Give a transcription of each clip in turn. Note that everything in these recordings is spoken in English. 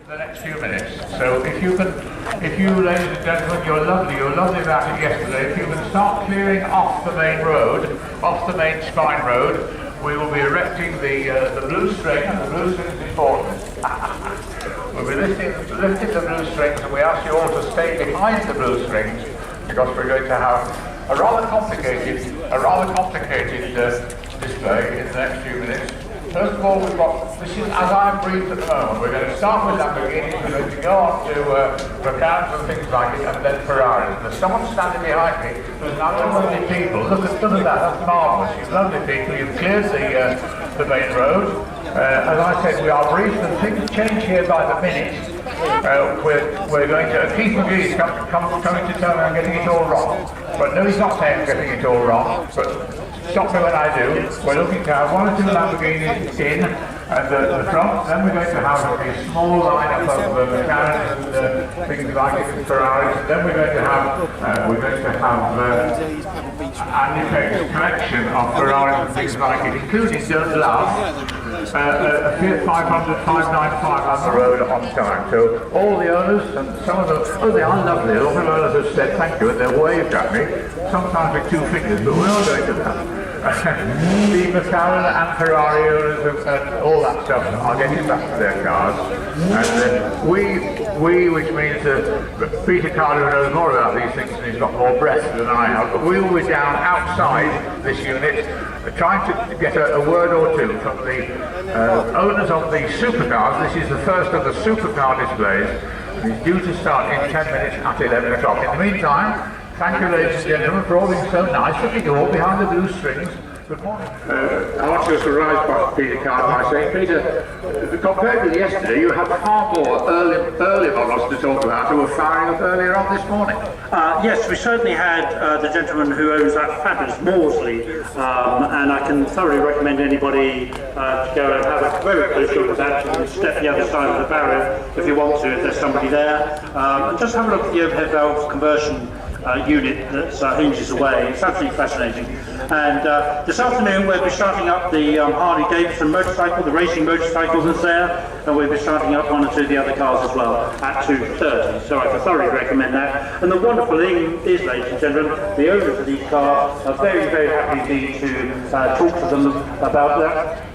the next few minutes. So if you, ladies and gentlemen, you're lovely about it yesterday, if you can start clearing off the main road, off the main spine road, we will be erecting the blue string, and the blue string is important. We'll be lifting the blue strings, and we ask you all to stay behind the blue strings, because we're going to have a rather complicated display in the next few minutes. First of all, this is as I'm briefed at the moment. We're going to start with Lamborghinis, we're going to go on to Huracans and things like it, and then Ferraris. There's someone standing behind me who's another lovely people. Look at that, that's marvellous. You're lovely people, you've cleared the main road. As I said, we are briefed and things change here by the minute. We're going to, Keith McGee's coming to tell me I'm getting it all wrong. But no, he's not saying I'm getting it all wrong, but stop me when I do. We're looking to have one or two Lamborghinis in at the front, then we're going to have a small lineup of McLarens and things like it, and Ferraris, and then we're going to have an effective collection of Ferraris and things like it, including Don't Laugh, a Fiat 500 595 on the road on time. So all the owners and some of them, they are lovely. A lot of owners have said thank you and they've waved at me, sometimes with two fingers, but we're all going to that. The McLaren and Ferrari owners and all that stuff are getting back to their cars, and we, which means Peter Carter knows more about these things and he's got more breath than I have, but we will be down outside this unit trying to get a word or two from the owners of the supercars. This is the first of the supercar displays, and it's due to start in 10 minutes at 11 o'clock. In the meantime, thank you, ladies and gentlemen, for all being so nice. Look at you all behind the blue strings. Good morning. I want to rise past Peter Carter by saying, Peter, compared with yesterday, you have far more early models to talk about who were firing up earlier on this morning. Yes, we certainly had the gentleman who owns that fabulous Morsley, and I can thoroughly recommend anybody to go and have a very close look at that and step the other side of the barrier if you want to, if there's somebody there. And just have a look at the overhead valve conversion unit that hinges away. It's absolutely fascinating. And this afternoon we'll be starting up the Harley Davidson motorcycle, the racing motorcycle that's there, and we'll be starting up one or two of the other cars as well at 2:30. So I can thoroughly recommend that. And the wonderful thing is, ladies and gentlemen, the owners of these cars are very, very happy to talk to them about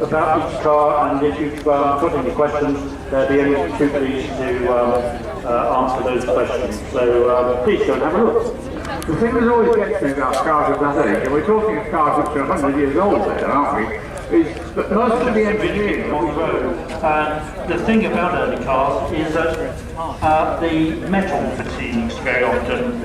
each car, and if you've got any questions, they'll be able to pleased to answer those questions. So please go and have a look. The thing that always gets me about cars of that age, and we're talking of cars which are 100 years old there, aren't we, is that most of the engineering on the road. The thing about early cars is that the metal fatigues very often.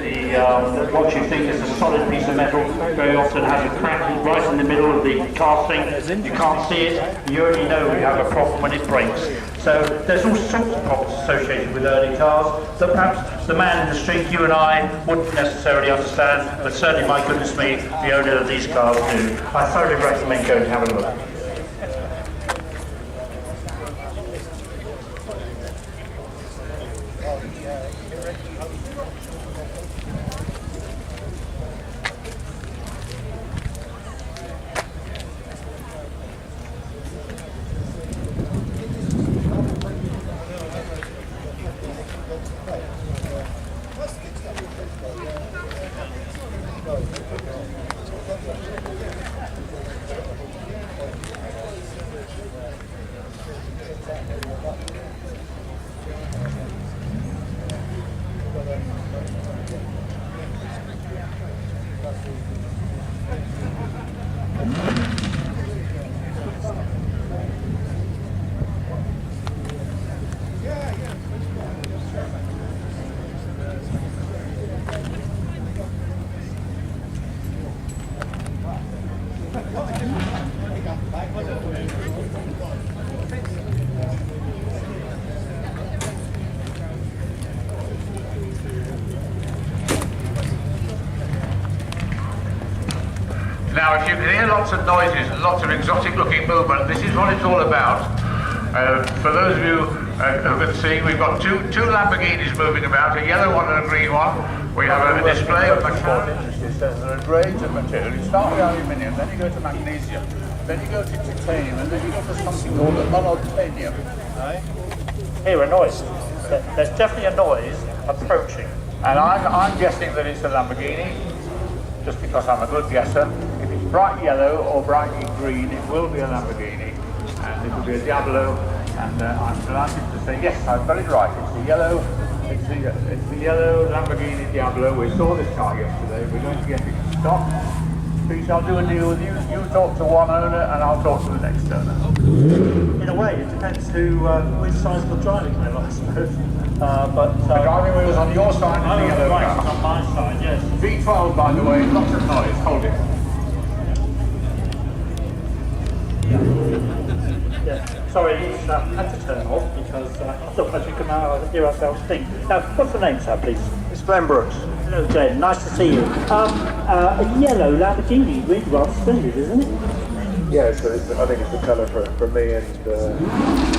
What you think is a solid piece of metal very often has a crack right in the middle of the casting. You can't see it, you only know you have a problem when it breaks. So there's all sorts of problems associated with early cars that perhaps the man in the street, you and I, wouldn't necessarily understand, but certainly, my goodness me, the owner of these cars do. I thoroughly recommend going to have a look. Now, if you can hear lots of noises and lots of exotic looking movement, this is what it's all about. For those of you who can see, we've got two Lamborghinis moving about, a yellow one and a green one. We have a display of much more interesting. There are a range of material. You start with aluminium, then you go to magnesium, then you go to titanium, and then you go to something called monotitanium. Right? hear a noise. There's definitely a noise approaching. And I'm guessing that it's a Lamborghini, just because I'm a good guesser. If it's bright yellow or brightly green, it will be a Lamborghini, and it will be a Diablo. And I'm delighted to say yes, I've got it right. It's the yellow. It's the yellow Lamborghini Diablo. We saw this car yesterday. We're going to get it in stock. Please, I'll do a deal with you. You talk to one owner, and I'll talk to the next owner. In a way, it depends which side of the driving wheel, I suppose. But The driving wheel is on your side of the yellow right, car. it's on my side, yes. V12, by the way, lots of noise. Hold it. Yeah. Sorry, it's had to turn off because otherwise we can hear ourselves think. Now, what's the name, sir, please? It's Glenn Brooks. Hello, Glenn. Nice to see you. A yellow Lamborghini, really rather splendid, isn't it? Yeah, so I think it's the colour for me, and the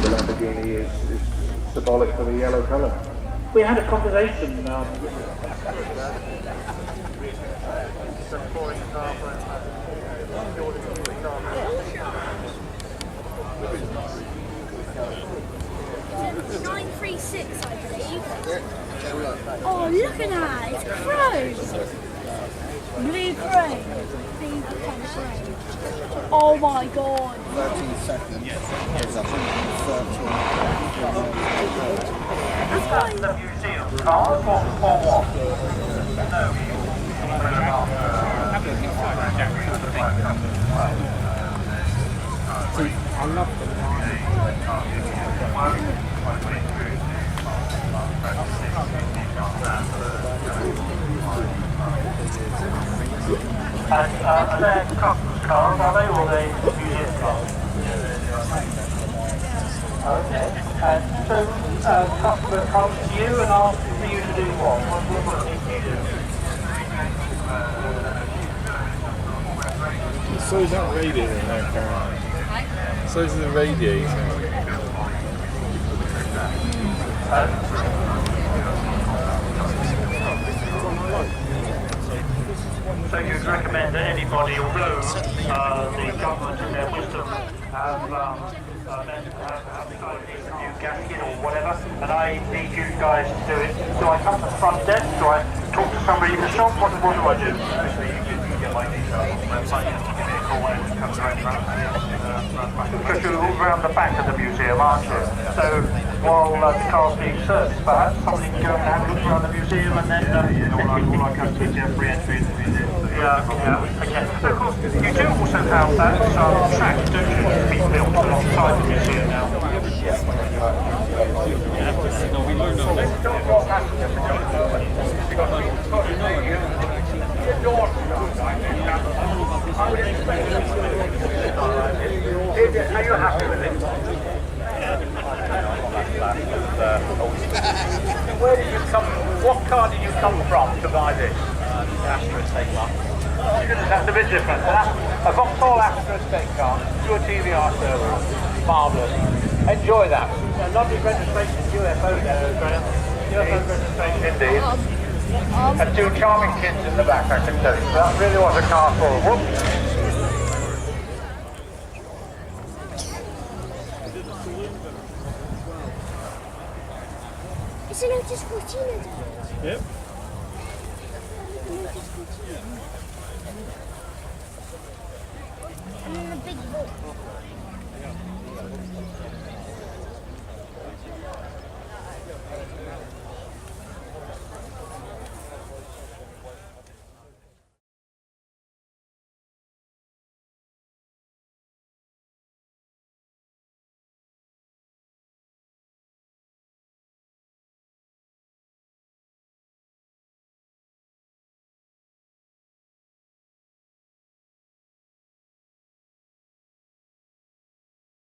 Lamborghini is symbolic for the yellow colour. We had a conversation. It's 936, I believe. Oh, look at that! It's crows. Blue crow. Blue crow. Oh my god. 13 seconds. It's 130. That's quite. The museum. Cars or what? I love them. And are they customers' cars, are they, or are they museum cars? Okay. And so, customer comes to you and asks for you to do what? What do you do? So is that radiator now, Karen? So is the radiator. So you'd recommend that anybody, although the government in their wisdom have decided to use a new gasket or whatever, and I need you guys to do it. Do I come to the front desk? Do I talk to somebody in the shop? What do I do? Obviously, you get my details on the website. You can give me a call when it comes around. Because you're all around the back of the museum, aren't you? So while the car's being serviced, perhaps somebody can go and have a look around the museum and then all I can do is free entry into the museum. Yeah, okay. So of course, you do also have that track, don't you, being built alongside the museum now? Are you happy with it? Where did you come? What car did you come from to buy this? Astra Estate one. That's a bit different. A Vauxhall Astra Estate car, pure TVR server. Marvellous. Enjoy that. A lovely registration UFO there, Graham. UFO registration. Indeed. And two charming kids in the back, I can tell you. That really was a car full. Whoops. It's a Lotus Cortina. Yep. Lotus Cortina.